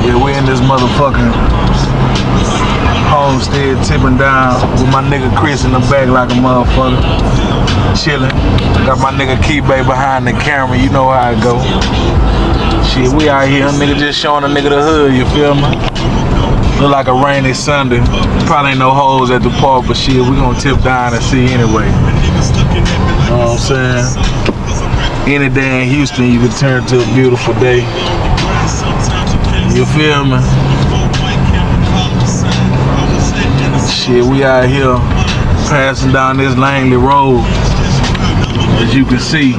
Yeah, we in this motherfucking homestead tipping down with my nigga Chris in the back like a motherfucker. Chillin'. Got my nigga Key-Bay behind the camera, you know how it go. Shit, we out here, nigga just showing a nigga the hood, you feel me? Look like a rainy Sunday. Probably ain't no hoes at the park, but shit, we gonna tip down and see anyway. You know what I'm saying? Any day in Houston, you can turn to a beautiful day. You feel me? Shit, we out here passing down this Langley Road, as you can see. You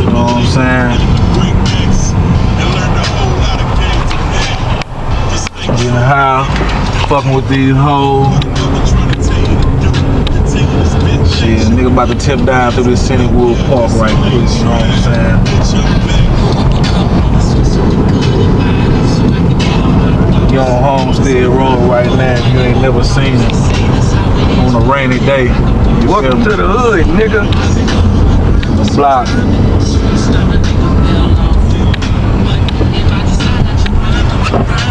know what I'm saying? Getting high, fucking with these hoes. Shit, nigga about to tip down through this Cinewood Park right quick, you know what I'm saying? You on Homestead Road right now if you ain't never seen it on a rainy day. Welcome to the hood, nigga. The block.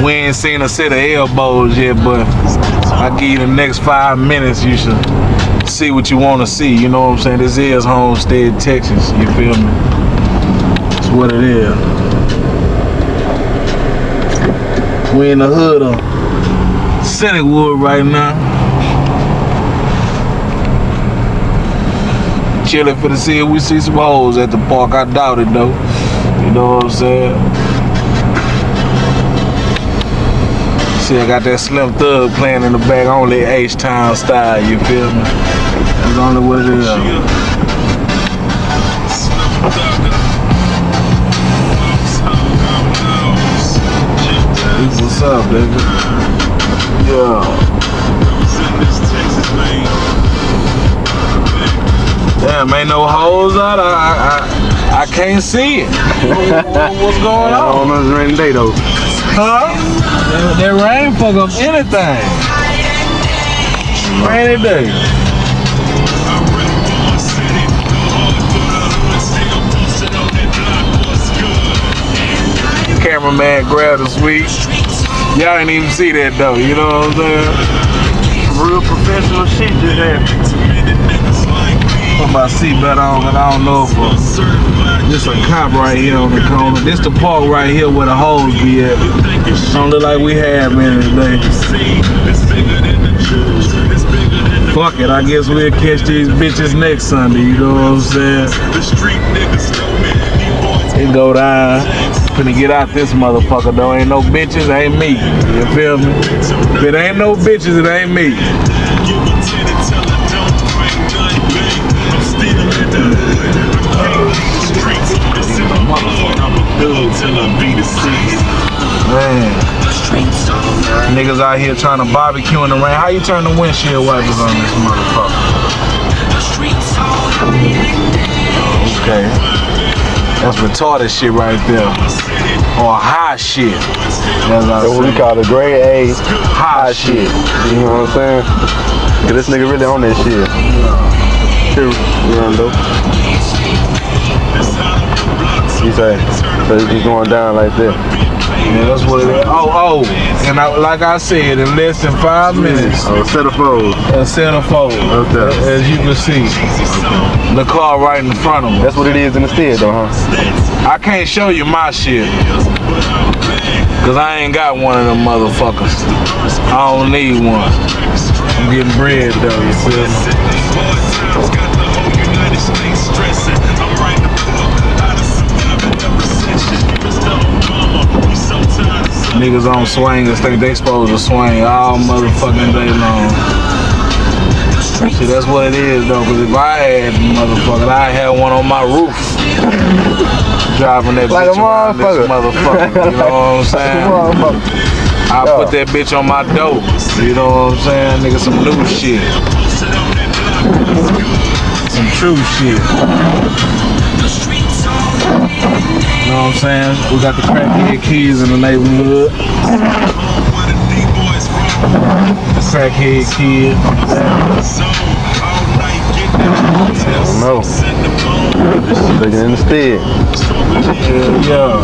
We ain't seen a set of elbows yet, but I'll give you the next 5 minutes. You should see what you want to see. You know what I'm saying? This is Homestead, Texas. You feel me? That's what it is. We in the hood of Cinewood right now. Chilling for the see if we see some hoes at the park. I doubt it though. You know what I'm saying? See, I got that Slim Thug playing in the back, only H-Town style, you feel me? That's only what it is. What's up, nigga? Yeah. Damn, ain't no hoes out. I can't see it. What's going on? On this rainy day though. Huh? That rain fuck up anything. Rainy day. Cameraman grabbed a sweet. Y'all ain't even see that though, you know what I'm saying? Real professional shit just happened. Put my seatbelt on, but I don't know if this a cop right here on the corner. This the park right here where the hoes be at. Don't look like we have many today. Fuck it, I guess we'll catch these bitches next Sunday, you know what I'm saying? It go down. Finna get out this motherfucker though. Ain't no bitches, ain't me. You feel me? If it ain't no bitches, it ain't me. Man, niggas out here trying to barbecue in the rain. How you turn the windshield wipers on this motherfucker? Okay, that's retarded shit right there, or high shit. That's what we call the grade A high shit. You know what I'm saying? Cause this nigga really on that shit. He say, so it's just going down like that. Yeah, that's what it is. Oh, and like I said, in less than 5 minutes. Oh, centerfold. A centerfold. Okay. As you can see, the car right in front of me. That's what it is in the stead, though, huh? I can't show you my shit, cause I ain't got one of them motherfuckers. I don't need one. I'm getting bread though, you feel me? Niggas on swingers think they supposed to swing all motherfucking day long. See, that's what it is though, cause if I had motherfucker, I had one on my roof. Driving that like bitch around this motherfucker, you know what I'm saying? I put that bitch on my dope, you know what I'm saying? Nigga, some new shit. Some true shit. You know what I'm saying? We got the crackhead kids in the neighborhood. Crackhead kid. I don't know. Looking in the stead. Yeah.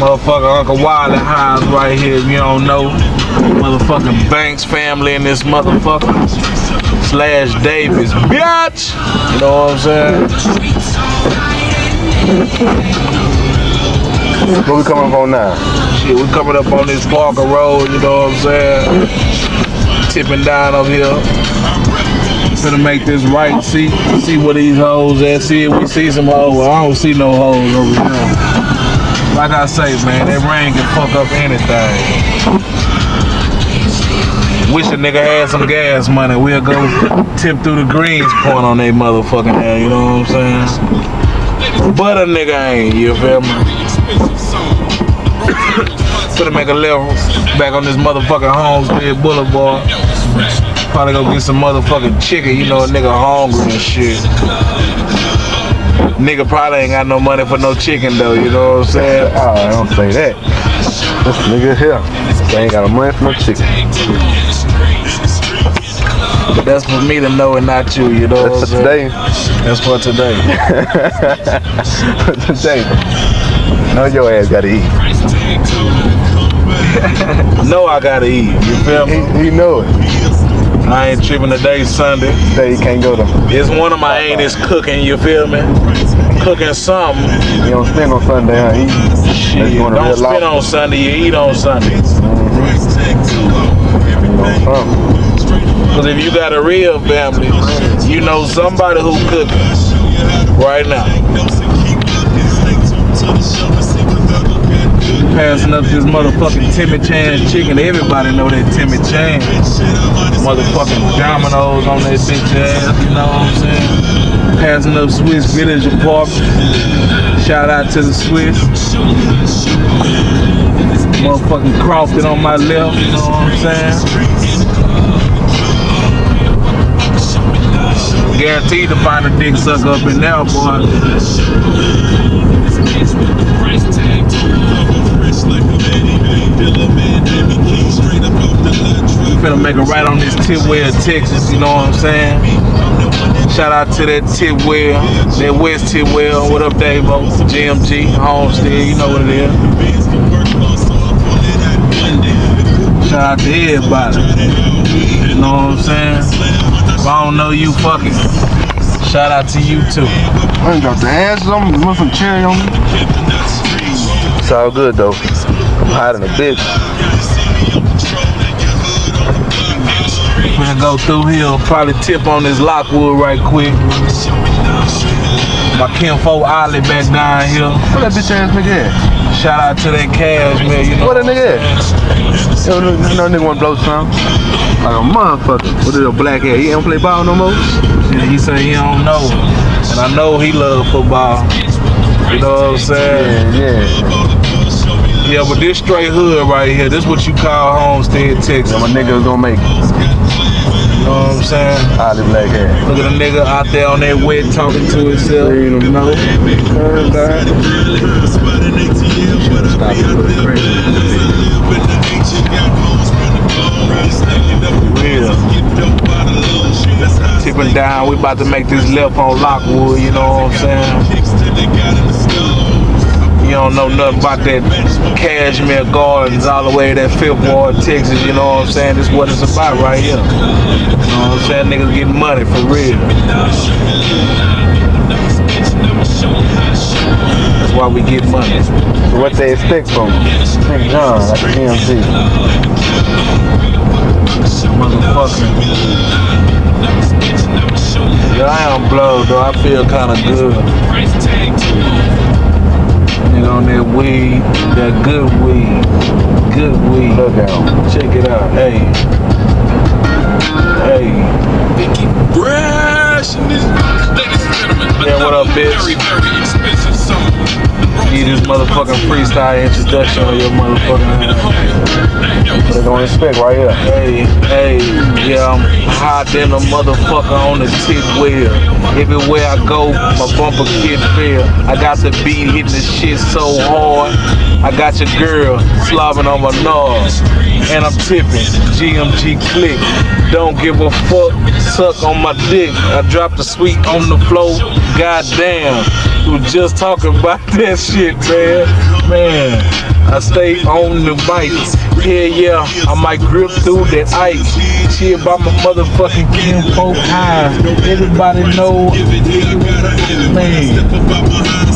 Motherfucker Uncle Wiley Highs right here, if you don't know. Motherfucking Banks family in this motherfucker. Slash Davis, bitch! You know what I'm saying? What we coming up on now? Shit, we coming up on this Parker Road, you know what I'm saying? Tipping down up here. Finna make this right, see where these hoes at, see if we see some hoes. I don't see no hoes over here. Like I say, man, that rain can fuck up anything. Wish a nigga had some gas money. We'll go tip through the Greens Point on they motherfucking ass, you know what I'm saying? But a nigga ain't, you feel me? Finna make a left back on this motherfucking Homestead Boulevard. Probably go get some motherfucking chicken, you know, a nigga hungry and shit. Nigga probably ain't got no money for no chicken though, you know what I'm saying? Oh, I don't say that. This nigga here, they ain't got no money for no chicken. But that's for me to know and not you, you know what I'm saying? That's for today. For today. Know your ass gotta eat. No, I gotta eat, you feel me? He know it. I ain't tripping today, Sunday. Today you can't go to. It's one of my ain't cooking, you feel me? Cooking something. You don't spend on Sunday, huh? Shit, don't spend on Sunday, you eat on Sunday. Because if you got a real family, you know somebody who cooking right now. Passing up this motherfucking Timmy Chan chicken. Everybody know that Timmy Chan. Motherfucking dominoes on that bitch ass, you know what I'm saying? Passing up Swiss Village Apartment. Shout out to the Swiss. Motherfucking Crofton on my left, you know what I'm saying? Guaranteed to find a dick sucker up in there, boy. Finna make a right on this Tidwell, Texas, you know what I'm saying? Shout out to that Tidwell, that West Tidwell. What up, Davo? GMG, Homestead, you know what it is. Shout out to everybody. You know what I'm saying? If I don't know you, fuck it. Shout out to you too. I ain't got the ass on me, want some cherry on me. It's all good though. I'm hiding a bitch. We're gonna go through here, probably tip on this Lockwood right quick. My kinfolk Ollie back down here. What that bitch ass nigga at? Shout out to that cash, man. You know what that nigga at? Yo, no nigga wanna blow some. Like a motherfucker. What is a black hair? He don't play ball no more? Yeah, he say he don't know. And I know he love football. You know what I'm saying? Yeah. Yeah, but this straight hood right here, this what you call Homestead, Texas. Yeah, my nigga gonna make it. You know what I'm saying? Ollie black hair. Look at a nigga out there on that wet talking to himself. You know? Stop it. Real. Tipping down, we about to make this left on Lockwood, you know what I'm saying? You don't know nothing about that Cashmere Gardens all the way to that 5th Ward, Texas, you know what I'm saying? This is what it's about right here. You know what I'm saying? Niggas getting money for real. That's why we get money. What they expect from St. John, like a GMC. Motherfucking. Yeah, I am blowed though. I feel kind of good. Nigga on that weed, that good weed. Good weed. Look out. Check it out. Hey. Yeah, what up, bitch? Need this motherfucking freestyle introduction on your motherfucking ass. What they gonna expect right here? Hey, yeah, I'm hot than a motherfucker on the tick wheel. Everywhere I go, my bumper kid fail. I got the beat hitting the shit so hard. I got your girl slobbing on my nose. And I'm tipping, GMG click. Don't give a fuck, suck on my dick. I dropped the sweet on the floor, goddamn. We were just talking about that shit, man. I stay on the bike. Yeah, yeah, I might grip through that ice. Shit by my motherfucking kinfolk high. Everybody know, man.